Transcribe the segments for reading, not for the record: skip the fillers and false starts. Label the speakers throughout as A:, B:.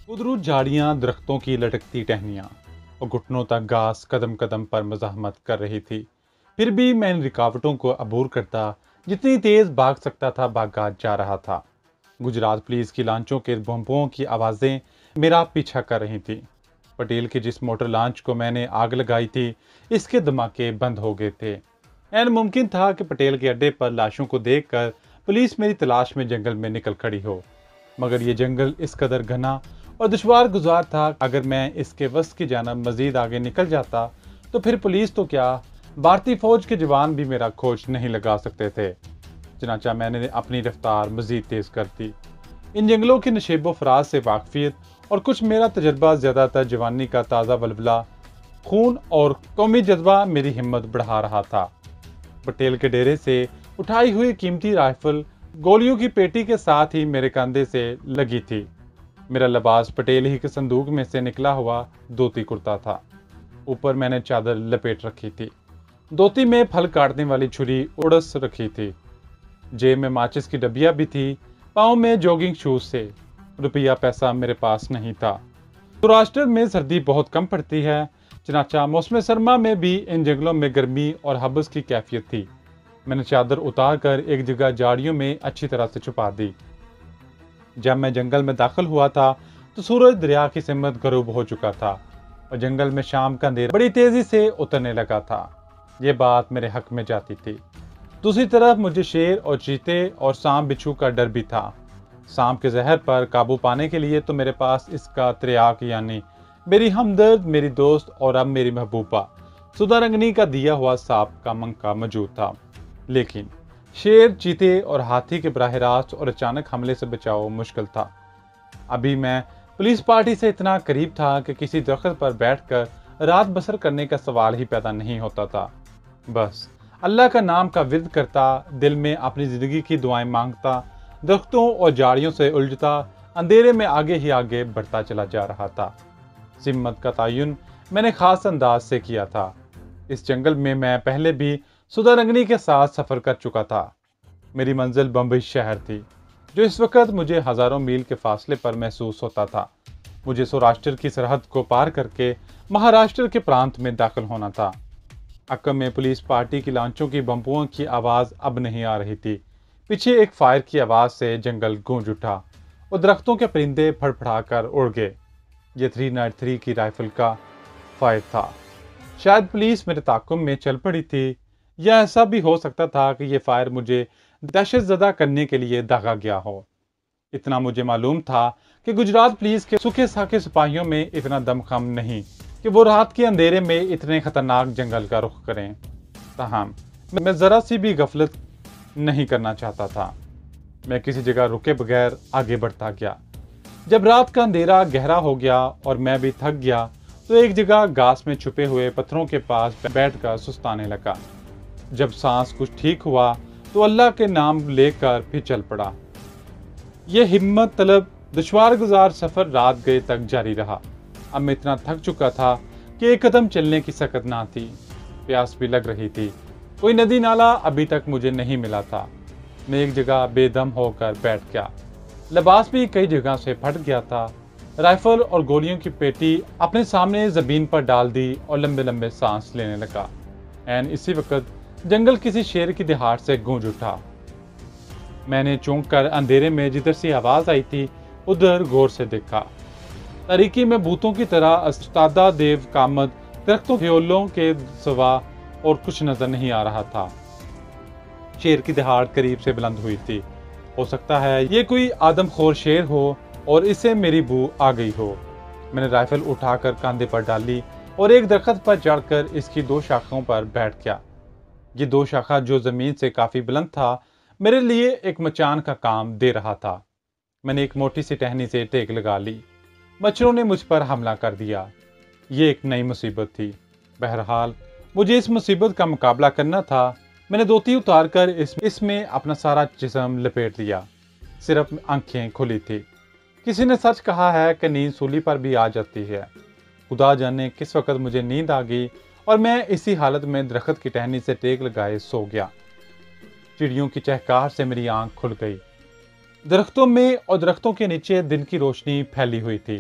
A: उधरू झाड़ियां, दरख्तों की लटकती टहनियां और घुटनों तक घास कदम कदम पर मज़ाहमत कर रही थी। फिर भी मैं इन रुकावटों को अबूर करता जितनी तेज भाग सकता था भागा जा रहा था। गुजरात पुलिस की लांचों के बम्पों की आवाज़ें मेरा पीछा कर रही थी। पटेल की जिस मोटर लांच को मैंने आग लगाई थी, इसके धमाके बंद हो गए थे। ऐन मुमकिन था कि पटेल के अड्डे पर लाशों को देखकर पुलिस मेरी तलाश में जंगल में निकल खड़ी हो। मगर ये जंगल इस कदर घना और दुश्वार गुजार था, अगर मैं इसके वस्त की जानब मजीद आगे निकल जाता तो फिर पुलिस तो क्या, भारतीय फौज के जवान भी मेरा खोज नहीं लगा सकते थे। चनाचा मैंने अपनी रफ्तार मजीद तेज कर दी। इन जंगलों के नशेबो फराज से वाकफियत और कुछ मेरा तजर्बा, ज़्यादातर जवानी का ताज़ा वलवला खून और कौमी जज्बा मेरी हिम्मत बढ़ा रहा था। पटेल के डेरे से उठाई हुई कीमती राइफल गोलियों की पेटी के साथ ही मेरे कंधे से लगी थी। मेरा लिबास पटेल ही के संदूक में से निकला हुआ धोती कुर्ता था। ऊपर मैंने चादर लपेट रखी थी। धोती में फल काटने वाली छुरी उड़स रखी थी। जेब में माचिस की डबिया भी थी। पाँव में जॉगिंग शूज से। रुपया पैसा मेरे पास नहीं था। सौराष्ट्र में सर्दी बहुत कम पड़ती है, चनाचा मौसम सरमा में भी इन जंगलों में गर्मी और हबस की कैफियत थी। मैंने चादर उतार कर एक जगह झाड़ियों में अच्छी तरह से छुपा दी। जब मैं जंगल में दाखिल हुआ था तो सूरज दरिया की सिमत गरूब हो चुका था और जंगल में शाम का अंधेरा बड़ी तेजी से उतरने लगा था। ये बात मेरे हक में जाती थी। दूसरी तरफ मुझे शेर और चीते और सांप बिच्छू का डर भी था। सांप के जहर पर काबू पाने के लिए तो मेरे पास इसका त्रियाक यानी मेरी हमदर्द, मेरी दोस्त और अब मेरी महबूबा सुधारंगनी का दिया हुआ सांप का मंका मौजूद था। लेकिन शेर, चीते और हाथी के बराह रास्त और अचानक हमले से बचाव मुश्किल था। अभी मैं पुलिस पार्टी से इतना करीब था कि किसी दरख्त पर बैठकर रात बसर करने का सवाल ही पैदा नहीं होता था। बस अल्लाह का नाम का विर्द करता, दिल में अपनी जिंदगी की दुआएं मांगता, दरख्तों और झाड़ियों से उलझता, अंधेरे में आगे ही आगे बढ़ता चला जा रहा था। सिम्मत का तयन मैंने खास अंदाज से किया था। इस जंगल में मैं पहले भी सुधारंगनी के साथ सफर कर चुका था। मेरी मंजिल बम्बई शहर थी, जो इस वक्त मुझे हजारों मील के फासले पर महसूस होता था। मुझे सौराष्ट्र की सरहद को पार करके महाराष्ट्र के प्रांत में दाखिल होना था। अक्कम में पुलिस पार्टी की लांचों की बम्पुओं की आवाज अब नहीं आ रही थी। पीछे एक फायर की आवाज से जंगल गूंज उठा और दरख्तों के परिंदे फड़फड़ा कर उड़ गए। ये 393 की राइफल का फायर था। शायद पुलिस मेरे ताकुम में चल पड़ी थी, या ऐसा भी हो सकता था कि यह फायर मुझे दहशतजदा करने के लिए दागा गया हो। इतना मुझे मालूम था कि गुजरात पुलिस के सूखे साखे सिपाहियों में इतना दमखम नहीं कि वो रात के अंधेरे में इतने खतरनाक जंगल का रुख करें। ताहम मैं जरा सी भी गफलत नहीं करना चाहता था। मैं किसी जगह रुके बगैर आगे बढ़ता गया। जब रात का अंधेरा गहरा हो गया और मैं भी थक गया तो एक जगह घास में छुपे हुए पत्थरों के पास बैठकर सुस्ताने लगा। जब सांस कुछ ठीक हुआ तो अल्लाह के नाम लेकर फिर चल पड़ा। यह हिम्मत तलब दुश्वार गुजार सफर रात गए तक जारी रहा। अब मैं इतना थक चुका था कि एक कदम चलने की सकत ना थी। प्यास भी लग रही थी। कोई नदी नाला अभी तक मुझे नहीं मिला था। मैं एक जगह बेदम होकर बैठ गया। लिबास भी कई जगह से फट गया था। राइफल और गोलियों की पेटी अपने सामने जमीन पर डाल दी और लंबे लंबे सांस लेने लगा। एन इसी वक्त जंगल किसी शेर की दहाड़ से गूंज उठा। मैंने चौंक कर अंधेरे में जिधर से आवाज आई थी उधर गौर से देखा। तारीकी में भूतों की तरह अस्तादा देव कामद दरख्तों ह्योलों के सिवा और कुछ नजर नहीं आ रहा था। शेर की दहाड़ करीब से बुलंद हुई थी। हो सकता है ये कोई आदमखोर शेर हो और इसे मेरी बू आ गई हो। मैंने राइफल उठाकर कंधे पर डाली और एक दरख्त पर चढ़कर इसकी दो शाखाओं पर बैठ गया। ये दो शाखा, जो जमीन से काफी बुलंद था, मेरे लिए एक मचान का काम दे रहा था। मैंने एक मोटी सी टहनी से टेक लगा ली। मच्छरों ने मुझ पर हमला कर दिया। ये एक नई मुसीबत थी। बहरहाल मुझे इस मुसीबत का मुकाबला करना था। मैंने धोती उतार कर इसमें अपना सारा जिस्म लपेट लिया। सिर्फ आंखें खुली थी। किसी ने सच कहा है कि नींद सूली पर भी आ जाती है। खुदा जाने किस वक्त मुझे नींद आ गई और मैं इसी हालत में दरख्त की टहनी से टेक लगाए सो गया। चिड़ियों की चहकार से मेरी आंख खुल गई। दरख्तों में और दरख्तों के नीचे दिन की रोशनी फैली हुई थी।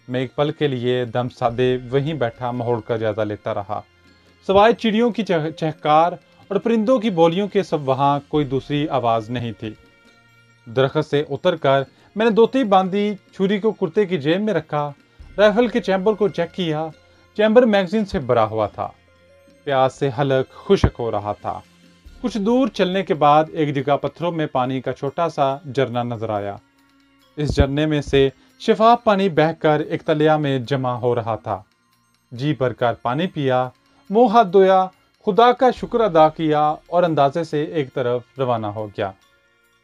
A: मैं एक पल के लिए दम साधे वहीं बैठा माहौल का जायजा लेता रहा। सवाए चिड़ियों की चहकार और परिंदों की बोलियों के सब वहां कोई दूसरी आवाज नहीं थी। दरख्त से उतरकर मैंने धोती बांधी, छुरी को कुर्ते की जेब में रखा, राइफल के चैम्बर को चेक किया। चैम्बर मैगजीन से भरा हुआ था, प्यास से हलक खुश्क हो रहा था। कुछ दूर चलने के बाद एक जगह पत्थरों में पानी का छोटा सा झरना नजर आया। इस झरने में से शफाफ पानी बहकर एक तलिया में जमा हो रहा था। जी भरकर पानी पिया, मुंह हाथ धोया, खुदा का शुक्र अदा किया और अंदाजे से एक तरफ रवाना हो गया।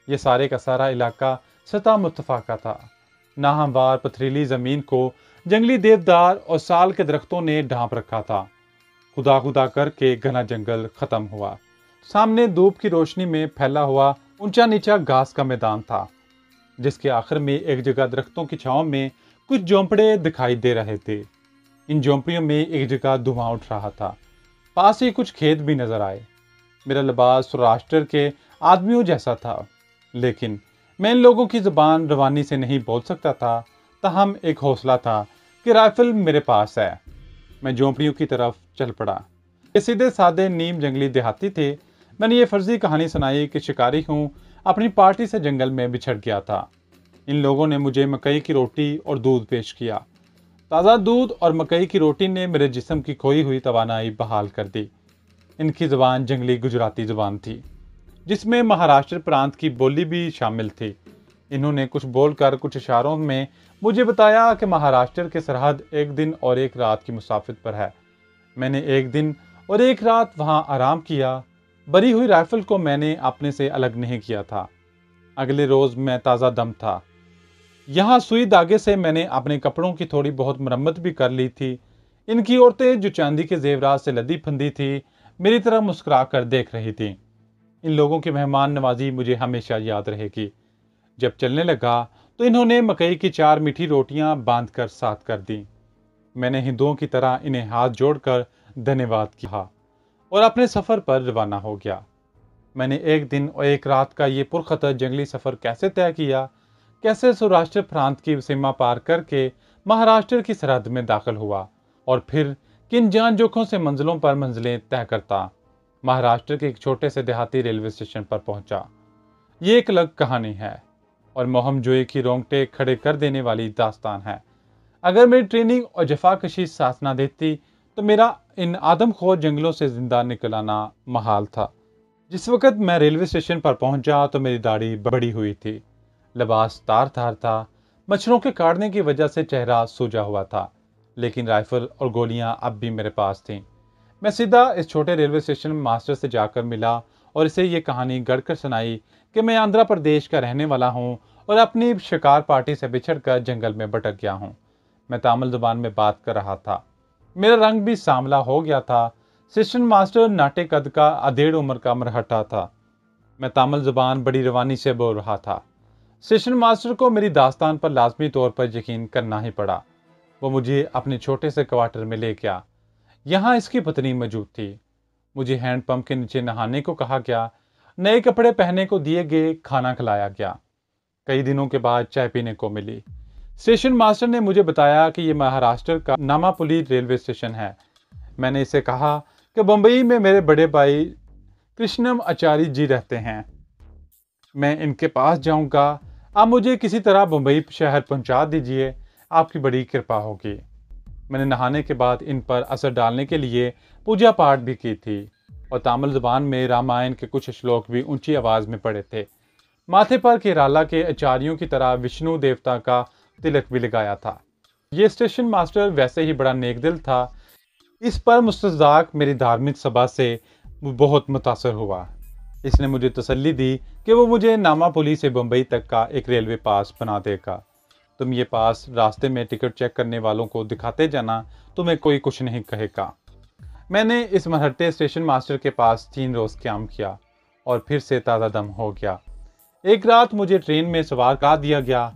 A: ये सारे का सारा इलाका सता मुत्तफाका था। नाहमवार पथरीली जमीन को जंगली देवदार और साल के दरख्तों ने ढांप रखा था। खुदा खुदा करके घना जंगल खत्म हुआ। सामने धूप की रोशनी में फैला हुआ ऊंचा नीचा घास का मैदान था, जिसके आखिर में एक जगह दरख्तों की छांव में कुछ झोंपड़े दिखाई दे रहे थे। इन झोंपड़ियों में एक जगह धुआं उठ रहा था। पास ही कुछ खेत भी नजर आए। मेरा लिबास सौराष्ट्र के आदमियों जैसा था, लेकिन मैं इन लोगों की जुबान रवानी से नहीं बोल सकता था। ताहम एक हौसला था कि राइफल मेरे पास है। मैं झोंपड़ियों की तरफ चल पड़ा। ये सीधे साधे नीम जंगली देहाती थे। मैंने ये फर्जी कहानी सुनाई कि शिकारी हूँ, अपनी पार्टी से जंगल में बिछड़ गया था। इन लोगों ने मुझे मकई की रोटी और दूध पेश किया। ताज़ा दूध और मकई की रोटी ने मेरे जिस्म की खोई हुई तवानाई बहाल कर दी। इनकी ज़बान जंगली गुजराती ज़बान थी, जिसमें महाराष्ट्र प्रांत की बोली भी शामिल थी। इन्होंने कुछ बोलकर कुछ इशारों में मुझे बताया कि महाराष्ट्र के सरहद एक दिन और एक रात की मुसाफिर पर है। मैंने एक दिन और एक रात वहां आराम किया। बरी हुई राइफल को मैंने अपने से अलग नहीं किया था। अगले रोज मैं ताज़ा दम था। यहाँ सुई धागे से मैंने अपने कपड़ों की थोड़ी बहुत मरम्मत भी कर ली थी। इनकी औरतें जो चांदी के जेवरात से लदी फंदी थी, मेरी तरफ मुस्कुरा कर देख रही थी। इन लोगों की मेहमान नवाजी मुझे हमेशा याद रहेगी। जब चलने लगा तो इन्होंने मकई की 4 मीठी रोटियां बांधकर साथ कर दी। मैंने हिंदुओं की तरह इन्हें हाथ जोड़कर धन्यवाद किया और अपने सफर पर रवाना हो गया। मैंने एक दिन और एक रात का ये पुरखतर जंगली सफर कैसे तय किया, कैसे सौराष्ट्र प्रांत की सीमा पार करके महाराष्ट्र की सरहद में दाखिल हुआ और फिर किन जान जोखों से मंजिलों पर मंजिलें तय करता महाराष्ट्र के एक छोटे से देहाती रेलवे स्टेशन पर पहुंचा। ये एक अलग कहानी है और मोहम जोए की रोंगटे खड़े कर देने वाली दास्तान है। अगर मेरी ट्रेनिंग और जफाकशी साथ ना देती तो मेरा इन आदमखोर जंगलों से जिंदा निकल आना महाल था। जिस वक्त मैं रेलवे स्टेशन पर पहुंचा तो मेरी दाढ़ी बड़ी हुई थी, लिबास तार तार था। मच्छरों के काटने की वजह से चेहरा सूजा हुआ था, लेकिन राइफल और गोलियां अब भी मेरे पास थीं। मैं सीधा इस छोटे रेलवे स्टेशन मास्टर से जाकर मिला और इसे ये कहानी गढ़कर सुनाई कि मैं आंध्र प्रदेश का रहने वाला हूँ और अपनी शिकार पार्टी से बिछड़कर जंगल में भटक गया हूँ। मैं तामिल जुबान में बात कर रहा था। मेरा रंग भी सांवला हो गया था। स्टेशन मास्टर नाटे कद का अधेड़ उम्र का मरहट्टा था। मैं तामिल जुबान बड़ी रवानी से बोल रहा था। स्टेशन मास्टर को मेरी दास्तान पर लाजमी तौर पर यकीन करना ही पड़ा। वो मुझे अपने छोटे से क्वार्टर में ले गया। यहाँ इसकी पत्नी मौजूद थी। मुझे हैंडपंप के नीचे नहाने को कहा गया, नए कपड़े पहनने को दिए गए, खाना खिलाया गया। कई दिनों के बाद चाय पीने को मिली। स्टेशन मास्टर ने मुझे बताया कि यह महाराष्ट्र का नामापुली रेलवे स्टेशन है। मैंने इसे कहा कि बम्बई में मेरे बड़े भाई कृष्णम आचार्य जी रहते हैं, मैं इनके पास जाऊंगा। आप मुझे किसी तरह बम्बई शहर पहुंचा दीजिए, आपकी बड़ी कृपा होगी। मैंने नहाने के बाद इन पर असर डालने के लिए पूजा पाठ भी की थी और तामिल जुबान में रामायण के कुछ श्लोक भी ऊंची आवाज में पढ़े थे। माथे पर केराला के आचार्यों की तरह विष्णु देवता का तिलक भी लगाया था। ये स्टेशन मास्टर वैसे ही बड़ा नेकदिल था। इस पर मुस्तजाक मेरी धार्मिक सभा से बहुत मुतासर हुआ। इसने मुझे तसल्ली दी कि वो मुझे नामापुली से बम्बई तक का एक रेलवे पास बना देगा। तुम ये पास रास्ते में टिकट चेक करने वालों को दिखाते जाना, तुम्हें कोई कुछ नहीं कहेगा। मैंने इस मरहट्टे स्टेशन मास्टर के पास 3 रोज क्याम किया और फिर से ताज़ा दम हो गया। एक रात मुझे ट्रेन में सवार करा दिया गया।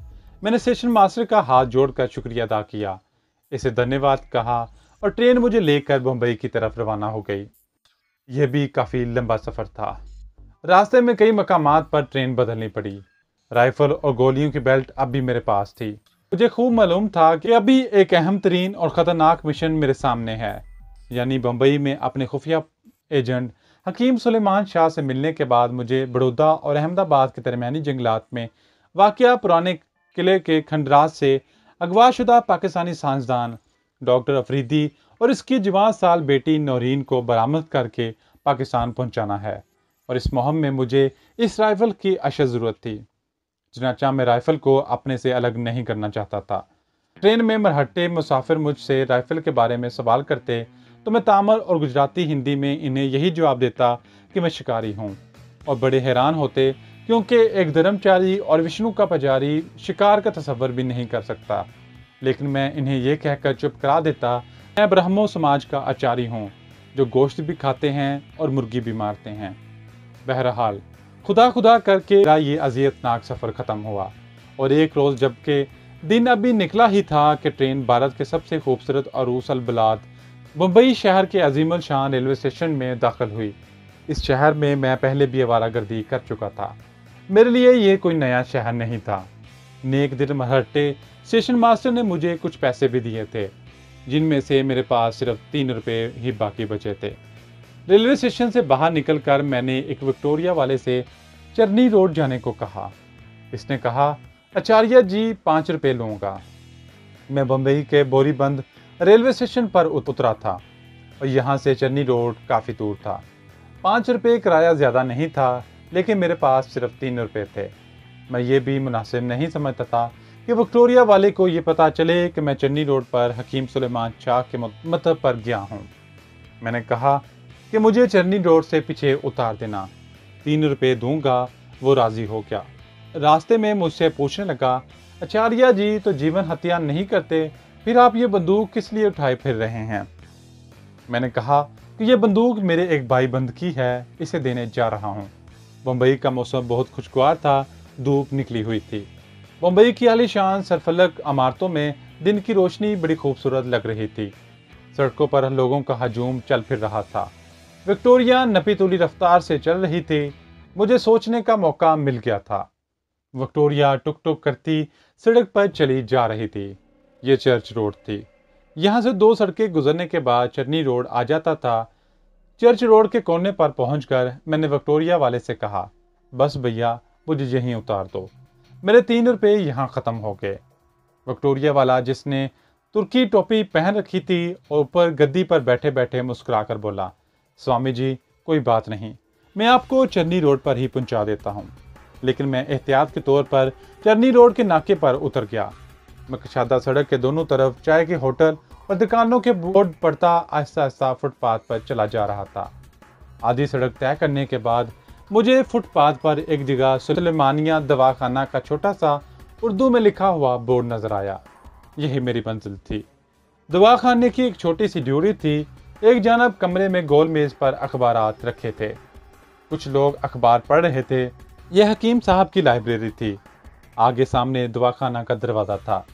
A: मैंने स्टेशन मास्टर का हाथ जोड़कर शुक्रिया अदा किया, इसे धन्यवाद कहा और ट्रेन मुझे लेकर बम्बई की तरफ रवाना हो गई। यह भी काफ़ी लंबा सफ़र था। रास्ते में कई मकामात पर ट्रेन बदलनी पड़ी। राइफल और गोलियों की बेल्ट अब भी मेरे पास थी। मुझे खूब मालूम था कि अभी एक अहम तरीन और ख़तरनाक मिशन मेरे सामने है, यानी बम्बई में अपने खुफिया एजेंट हकीम सुलेमान शाह से मिलने के बाद मुझे बड़ौदा और अहमदाबाद के दरमियानी जंगलात में वाक़या पुराने किले के खंडरात से अगवाशुदा पाकिस्तानी साइंसदान डॉक्टर अफरीदी और इसकी जवान साल बेटी नौरीन को बरामद करके पाकिस्तान पहुंचाना है। और इस मुहिम में मुझे इस राइफल की अशद ज़रूरत थी। चुनाचा मैं राइफल को अपने से अलग नहीं करना चाहता था। ट्रेन में मरहट्टे मुसाफिर मुझसे राइफल के बारे में सवाल करते तो मैं तामिल और गुजराती हिंदी में इन्हें यही जवाब देता कि मैं शिकारी हूँ, और बड़े हैरान होते क्योंकि एक धर्मचारी और विष्णु का पुजारी शिकार का तस्वर भी नहीं कर सकता। लेकिन मैं इन्हें यह कहकर चुप करा देता, मैं ब्राह्मो समाज का आचार्य हूँ जो गोश्त भी खाते हैं और मुर्गी भी मारते हैं। बहरहाल खुदा खुदा करके मेरा ये अजियतनाक सफ़र ख़त्म हुआ, और एक रोज़ जबकि दिन अभी निकला ही था कि ट्रेन भारत के सबसे खूबसूरत अरूस अल बिलाद मुंबई शहर के अजीम शान रेलवे स्टेशन में दाखिल हुई। इस शहर में मैं पहले भी आवारागर्दी कर चुका था। मेरे लिए ये कोई नया शहर नहीं था। नेक दिन मरहट्टे स्टेशन मास्टर ने मुझे कुछ पैसे भी दिए थे, जिनमें से मेरे पास सिर्फ 3 रुपये ही बाकी बचे थे। रेलवे स्टेशन से बाहर निकलकर मैंने एक विक्टोरिया वाले से चरनी रोड जाने को कहा। इसने कहा, आचार्य जी 5 रुपये लूँगा। मैं बम्बई के बोरीबंद रेलवे स्टेशन पर उतरा था और यहाँ से चरनी रोड काफ़ी दूर था। 5 रुपये किराया ज़्यादा नहीं था, लेकिन मेरे पास सिर्फ 3 रुपये थे। मैं ये भी मुनासिब नहीं समझता था कि विक्टोरिया वाले को ये पता चले कि मैं चरनी रोड पर हकीम सुलेमान शाह के मतब पर गया हूँ। मैंने कहा कि मुझे चरनी रोड से पीछे उतार देना, 3 रुपये दूंगा। वो राज़ी हो गया। रास्ते में मुझसे पूछने लगा, आचार्य जी तो जीवन हत्या नहीं करते, फिर आप ये बंदूक किस लिए उठाए फिर रहे हैं? मैंने कहा कि ये बंदूक मेरे एक भाई बंद की है, इसे देने जा रहा हूँ। बम्बई का मौसम बहुत खुशगवार था, धूप निकली हुई थी। बम्बई की आलीशान सरफलक इमारतों में दिन की रोशनी बड़ी खूबसूरत लग रही थी। सड़कों पर लोगों का हजूम चल फिर रहा था। विक्टोरिया नपीतुली रफ्तार से चल रही थी। मुझे सोचने का मौका मिल गया था। विक्टोरिया टुक टुक करती सड़क पर चली जा रही थी। ये चर्च रोड थी। यहाँ से 2 सड़कें गुजरने के बाद चरनी रोड आ जाता था। चर्च रोड के कोने पर पहुंचकर मैंने विक्टोरिया वाले से कहा, बस भैया मुझे यहीं उतार दो, मेरे 3 रुपये यहाँ ख़त्म हो गए। विक्टोरिया वाला, जिसने तुर्की टोपी पहन रखी थी और ऊपर गद्दी पर बैठे बैठे मुस्कुराकर बोला, स्वामी जी कोई बात नहीं, मैं आपको चरनी रोड पर ही पहुंचा देता हूँ। लेकिन मैं एहतियात के तौर पर चरनी रोड के नाके पर उतर गया। मैं कशादा सड़क के दोनों तरफ चाय के होटल और दुकानों के बोर्ड पड़ता आहिस्ता आहिस्ता फुटपाथ पर चला जा रहा था। आधी सड़क तय करने के बाद मुझे फुटपाथ पर एक जगह सुलेमानिया दवाखाना का छोटा सा उर्दू में लिखा हुआ बोर्ड नजर आया। यही मेरी मंजिल थी। दवाखाने की एक छोटी सी ड्यूरी थी। एक जानब कमरे में गोल मेज पर अखबारात रखे थे। कुछ लोग अखबार पढ़ रहे थे। यह हकीम साहब की लाइब्रेरी थी। आगे सामने दवाखाना का दरवाज़ा था।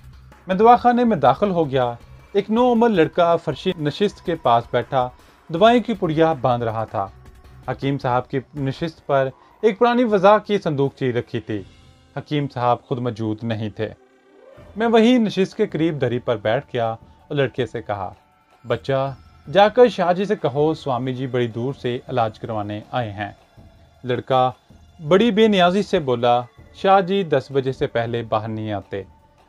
A: मैं दवाखाने में दाखिल हो गया। एक नौउम्र लड़का फर्शी नशिस्त के पास बैठा दवाई की पुड़िया बांध रहा था। हकीम साहब की नशिस्त पर एक पुरानी वज़ा की संदूकची रखी थी। हकीम साहब खुद मौजूद नहीं थे। मैं वही नशिस्त के करीब दरी पर बैठ गया और लड़के से कहा, बच्चा जाकर शाह जी से कहो स्वामी जी बड़ी दूर से इलाज करवाने आए हैं। लड़का बड़ी बेनियाजी से बोला, शाह जी 10 बजे से पहले बाहर नहीं आते।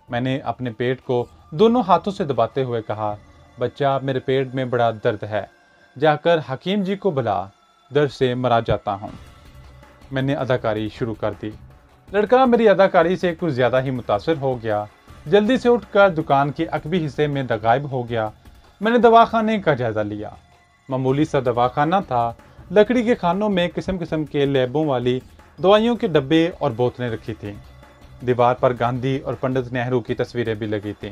A: मैंने अपने पेट को दोनों हाथों से दबाते हुए कहा, बच्चा मेरे पेट में बड़ा दर्द है, जाकर हकीम जी को बुला, दर्द से मरा जाता हूँ। मैंने अदाकारी शुरू कर दी। लड़का मेरी अदाकारी से कुछ ज़्यादा ही मुतासर हो गया। जल्दी से उठकर दुकान के अकबी हिस्से में गायब हो गया। मैंने दवाखाने का जायज़ा लिया। मामूली सा दवाखाना था। लकड़ी के खानों में किस्म किस्म के लैबों वाली दवाइयों के डब्बे और बोतलें रखी थीं। दीवार पर गांधी और पंडित नेहरू की तस्वीरें भी लगी थीं।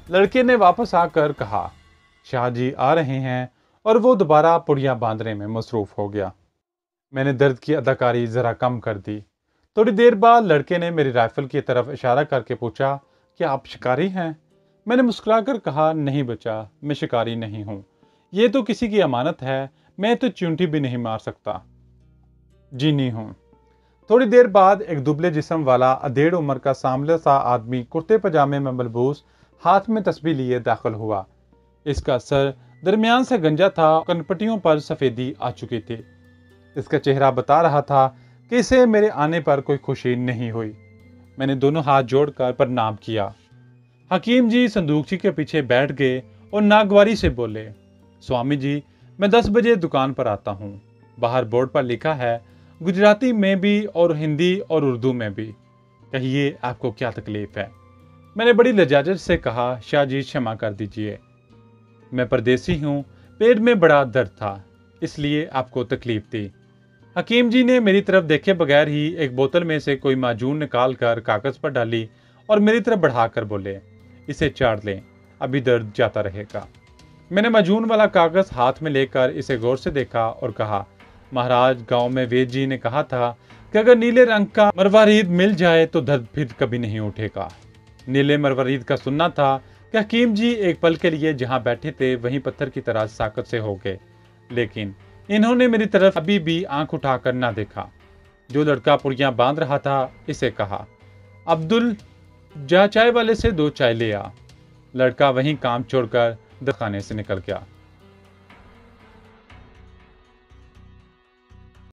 A: लड़के ने वापस आकर कहा, शाह जी आ रहे हैं, और वो दोबारा पुड़िया बांधने में मसरूफ़ हो गया। मैंने दर्द की अदाकारी ज़रा कम कर दी। थोड़ी देर बाद लड़के ने मेरी राइफल की तरफ इशारा करके पूछा, क्या आप शिकारी हैं? मैंने मुस्कुराकर कहा, नहीं बच्चा, मैं शिकारी नहीं हूँ। ये तो किसी की अमानत है, मैं तो चूंटी भी नहीं मार सकता। जीनी हूँ। थोड़ी देर बाद एक दुबले जिस्म वाला अधेड़ उम्र का सांवला सा आदमी कुर्ते पजामे में मलबूस हाथ में तस्बीह लिए दाखिल हुआ। इसका सर दरमियान से गंजा था, कनपटियों पर सफेदी आ चुकी थी। इसका चेहरा बता रहा था कि इसे मेरे आने पर कोई खुशी नहीं हुई। मैंने दोनों हाथ जोड़कर प्रणाम किया। हकीम जी संदूकची के पीछे बैठ गए और नागवारी से बोले, स्वामी जी, मैं 10 बजे दुकान पर आता हूँ। बाहर बोर्ड पर लिखा है, गुजराती में भी और हिंदी और उर्दू में भी। कहिए आपको क्या तकलीफ है? मैंने बड़ी लजाजत से कहा, शाह जी क्षमा कर दीजिए, मैं परदेसी हूँ, पेट में बड़ा दर्द था, इसलिए आपको तकलीफ थी। हकीम जी ने मेरी तरफ देखे बगैर ही एक बोतल में से कोई माजून निकाल कर कागज पर डाली और मेरी तरफ बढ़ाकर बोले, इसे चाड़ लें, अभी दर्द जाता रहेगा। मैंने माजून वाला कागज हाथ में लेकर इसे गौर से देखा और कहा, महाराज, गांव में वेद जी ने कहा था कि अगर नीले रंग का मरवारीद मिल जाए तो दर्द फिर कभी नहीं उठेगा। नीले मरवारीद का सुनना था कि हकीम जी एक पल के लिए जहां बैठे थे वहीं पत्थर की तरह साकत से हो गए, लेकिन इन्होंने मेरी तरफ अभी भी आंख उठाकर ना देखा। जो लड़का पुड़ियां बांध रहा था इसे कहा, अब्दुल, जा चाय वाले से 2 चाय ले आ। लड़का वहीं काम छोड़कर दखाने से निकल गया।